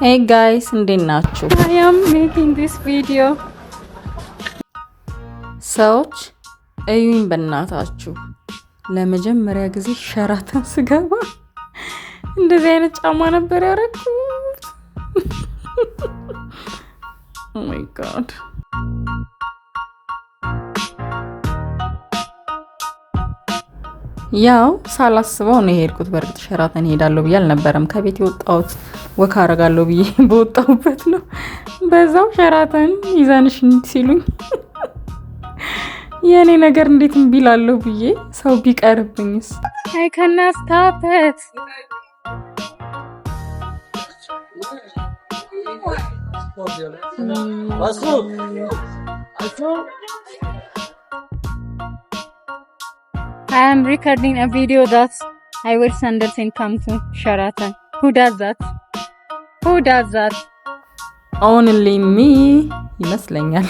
Hey guys, እንዴት ናችሁ? I am making this video. ሰዎች እዩኝ በእናታችሁ ለመጀመሪያ ጊዜ ሸራተን ስገባ እንደዚህ አይነት ጫማ ነበር ያደረኩት። Oh my god. ያው ሳላስበው ነው የሄድኩት። በርግጥ ሸራተን ሄዳለሁ ብዬ አልነበረም። ከቤት የወጣሁት ወካ አረጋለሁ ብዬ በወጣሁበት ነው። በዛው ሸራተን ይዘንሽ ሲሉኝ የኔ ነገር እንዴት እምቢላለሁ ብዬ ሰው ቢቀርብኝስ? I cannot stop it. I am recording a video that I will send it and come to Sheraton. Who does that? Who does that? Only me ይመስለኛል።